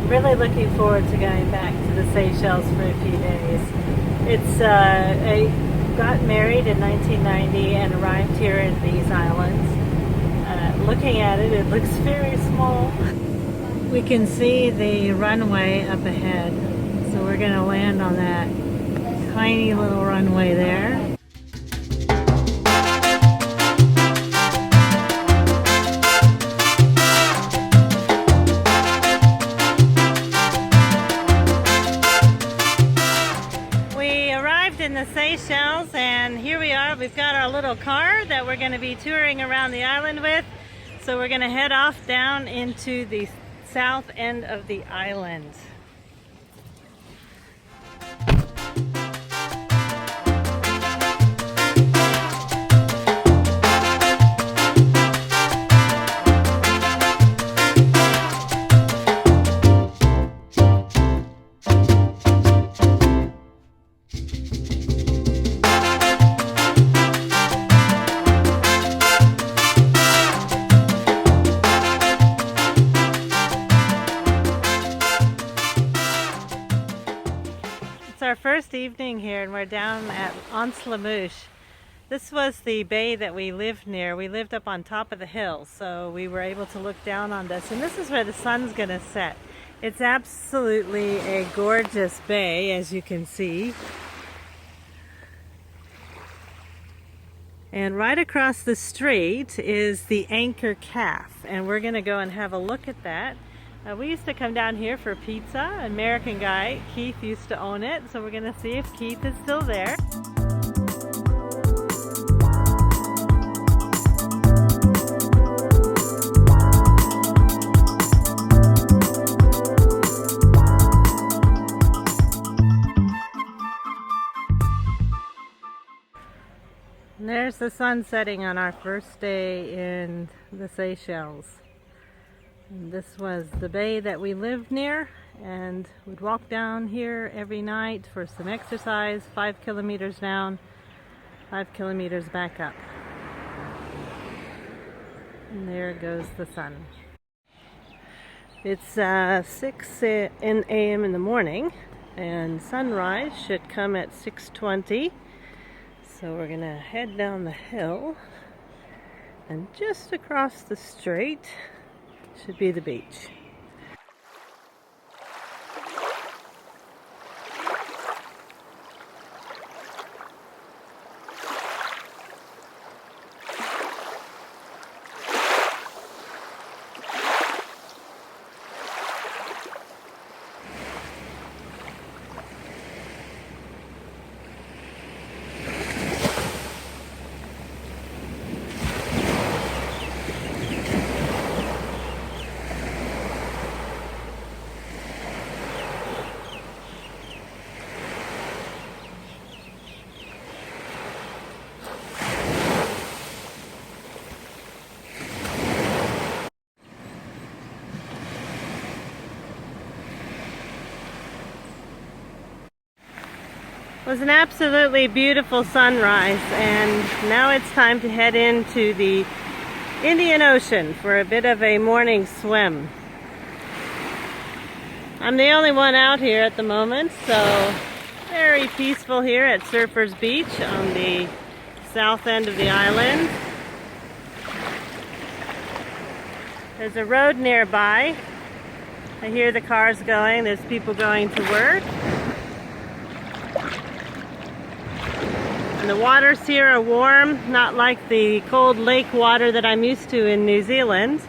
Really looking forward to going back to the Seychelles for a few days. I got married in 1990 and arrived here in these islands. Looking at it, it looks very small. We can see the runway up ahead, so we're going to land on that tiny little runway there. In the Seychelles, and here we are. We've got our little car that we're going to be touring around the island with. So we're going to head off down into the south end of the island. It's our first evening here, and we're down at Ep12. This was the bay that we lived near. We lived up on top of the hill, so we were able to look down on this, and this is where the sun's going to set. It's absolutely a gorgeous bay, as you can see. And right across the street is the Anchor Cafe, and we're going to go and have a look at that. We used to come down here for pizza. An American guy, Keith, used to own it, so we're going to see if Keith is still there. And there's the sun setting on our first day in the Seychelles. And this was the bay that we lived near, and we'd walk down here every night for some exercise, 5 kilometers down, 5 kilometers back up. And there goes the sun. It's 6 a.m. in the morning, and sunrise should come at 6:20. So we're gonna head down the hill, and just across the street should be the beach. It was an absolutely beautiful sunrise, and now it's time to head into the Indian Ocean for a bit of a morning swim. I'm the only one out here at the moment, so very peaceful here at Surfers Beach on the south end of the island. There's a road nearby. I hear the cars going. There's people going to work. And the waters here are warm, not like the cold lake water that I'm used to in New Zealand.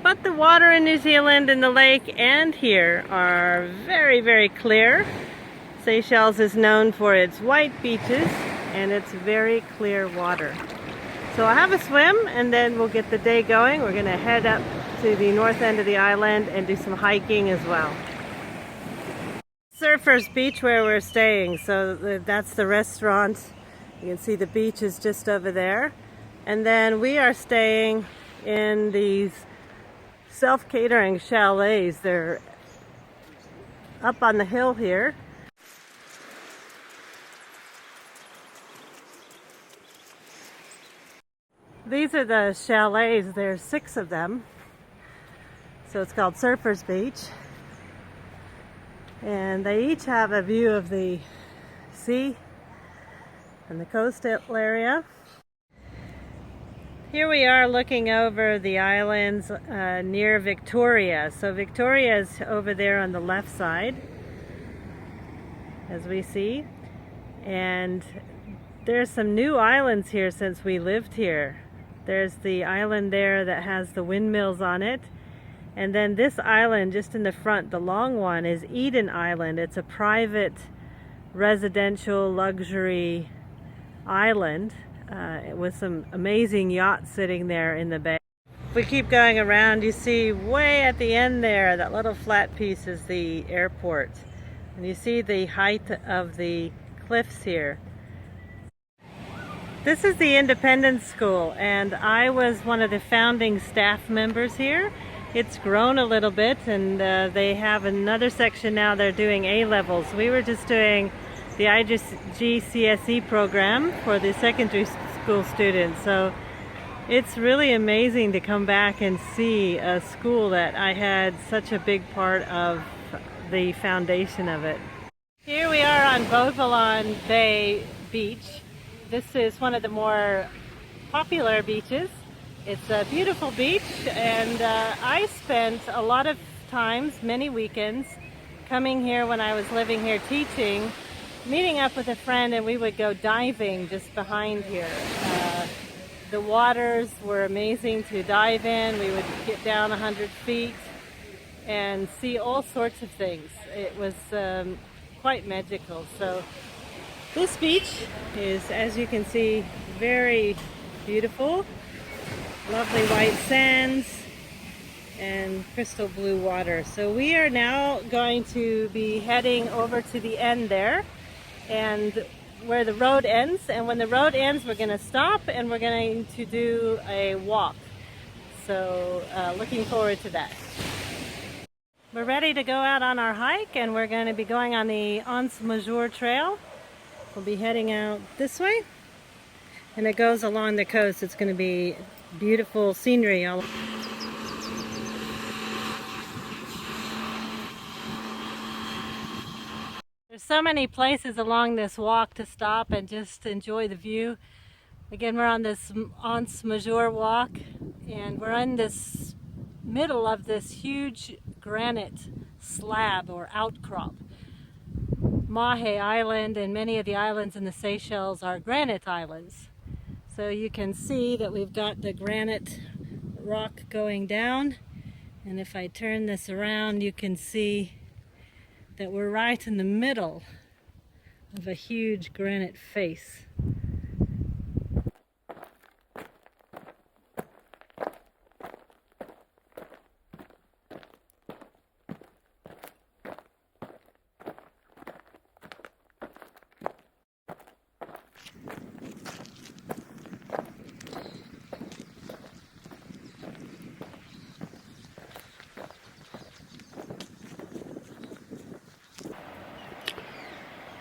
But the water in New Zealand and the lake and here are very, very clear. Seychelles is known for its white beaches and its very clear water. So I'll have a swim, and then we'll get the day going. We're going to head up to the north end of the island and do some hiking as well. Surfers Beach where we're staying, so that's the restaurant. You can see the beach is just over there. And then we are staying in these self-catering chalets. They're up on the hill here. These are the chalets. There's 6 of them. So it's called Surfers Beach. And they each have a view of the sea and the coastal area. Here we are looking over the islands near Victoria. So Victoria is over there on the left side, as we see. And there's some new islands here since we lived here. There's the island there that has the windmills on it. And then this island just in the front, the long one, is Eden Island. It's a private residential luxury island with some amazing yachts sitting there in the bay. If we keep going around, you see way at the end there, that little flat piece is the airport. And you see the height of the cliffs here. This is the Independence School, and I was one of the founding staff members here. It's grown a little bit, and they have another section now. They're doing A-levels. We were just doing the IGCSE program for the secondary school students. So it's really amazing to come back and see a school that I had such a big part of the foundation of it. Here we are on Beauvalon Bay Beach. This is one of the more popular beaches. It's a beautiful beach, and I spent a lot of times, many weekends, coming here when I was living here teaching, meeting up with a friend, and we would go diving just behind here. The waters were amazing to dive in. We would get down 100 feet and see all sorts of things. It was quite magical. So this beach is, as you can see, very beautiful. Lovely white sands and crystal blue water. So we are now going to be heading over to the end there, and where the road ends. And when the road ends, we're going to stop and we're going to do a walk. So looking forward to that. We're ready to go out on our hike, and we're going to be going on the Anse Major Trail. We'll be heading out this way, and it goes along the coast. It's going to be beautiful scenery all. There's so many places along this walk to stop and just enjoy the view. Again, we're on this Anse Major walk, and we're in this middle of this huge granite slab or outcrop. Mahe Island and many of the islands in the Seychelles are granite islands. So you can see that we've got the granite rock going down, and if I turn this around, you can see that we're right in the middle of a huge granite face.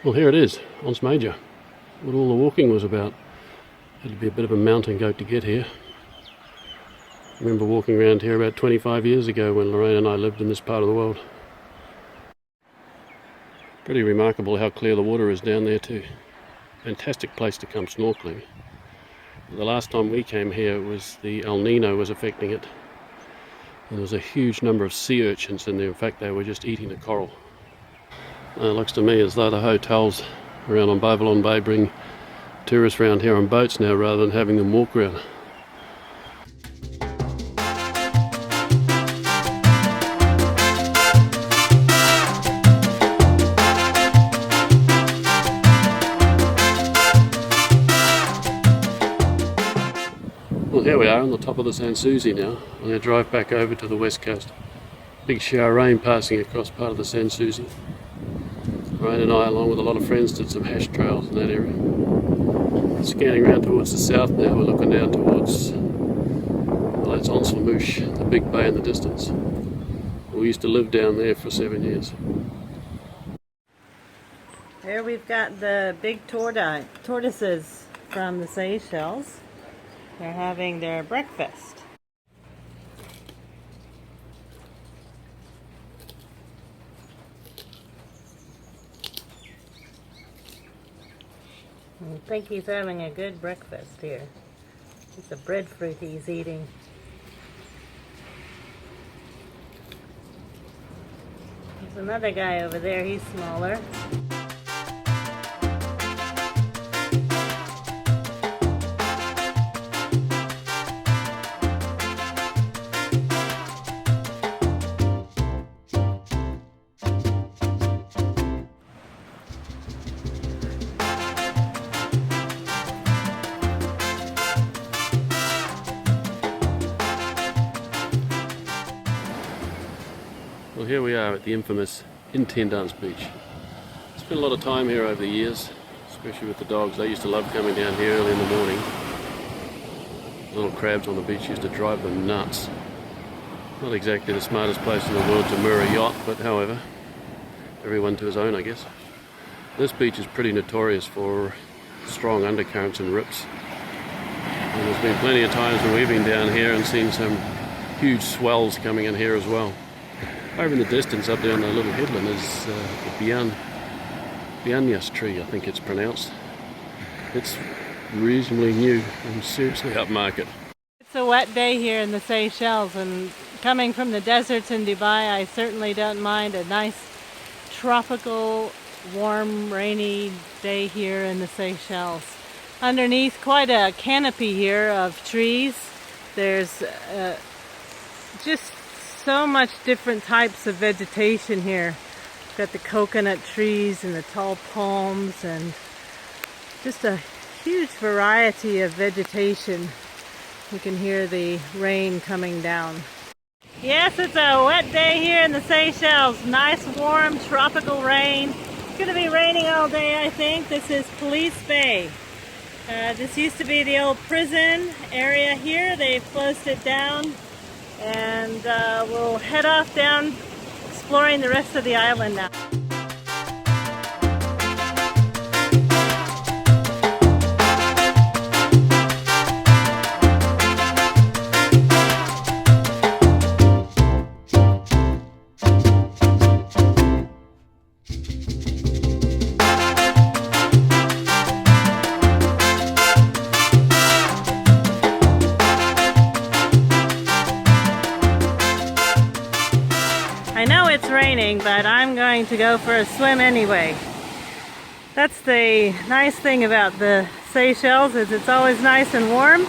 Well, here it is, Anse Major. What all the walking was about. Had to be a bit of a mountain goat to get here. I remember walking around here about 25 years ago when Lorraine and I lived in this part of the world. Pretty remarkable how clear the water is down there too. Fantastic place to come snorkeling. The last time we came here, it was the El Nino was affecting it. And there was a huge number of sea urchins in there. In fact, they were just eating the coral. It looks to me as though the hotels around on Beauvalon Bay bring tourists around here on boats now rather than having them walk around. Well, here we are on the top of the Sans Souci now. I'm going to drive back over to the west coast. Big shower of rain passing across part of the Sans Souci. Lorraine and I, along with a lot of friends, did some hash trails in that area. Scanning around towards the south now, we're looking down towards, well, that's Anse La Mouche, the big bay in the distance. We used to live down there for 7 years. There we've got the big tortoises from the Seychelles. They're having their breakfast. I think he's having a good breakfast here. It's a breadfruit he's eating. There's another guy over there, he's smaller. Well, here we are at the infamous Intendance Beach. Spent a lot of time here over the years, especially with the dogs. They used to love coming down here early in the morning. Little crabs on the beach used to drive them nuts. Not exactly the smartest place in the world to moor a yacht, but however, everyone to his own, I guess. This beach is pretty notorious for strong undercurrents and rips. And there's been plenty of times when we've been down here and seen some huge swells coming in here as well. Over in the distance, up there on the little headland, is the Bianyas tree, I think it's pronounced. It's reasonably new and seriously upmarket. It's a wet day here in the Seychelles, and coming from the deserts in Dubai, I certainly don't mind a nice tropical, warm, rainy day here in the Seychelles. Underneath, quite a canopy here of trees. There's just so much different types of vegetation here. Got the coconut trees and the tall palms and just a huge variety of vegetation. You can hear the rain coming down. Yes, it's a wet day here in the Seychelles. Nice warm tropical rain. It's going to be raining all day, I think. This is Police Bay. This used to be the old prison area here. They've closed it down. And we'll head off down exploring the rest of the island now. I know it's raining, but I'm going to go for a swim anyway. That's the nice thing about the Seychelles, is it's always nice and warm.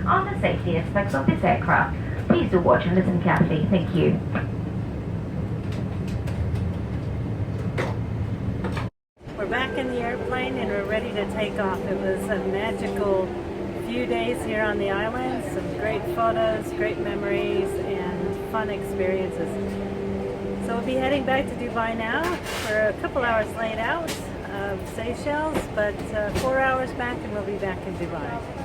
On the safety aspects of this aircraft, please do watch and listen carefully. Thank you. We're back in the airplane and we're ready to take off. It was a magical few days here on the island. Some great photos, great memories, and fun experiences. So we'll be heading back to Dubai now. We're a couple hours late out of Seychelles, but 4 hours back and we'll be back in Dubai.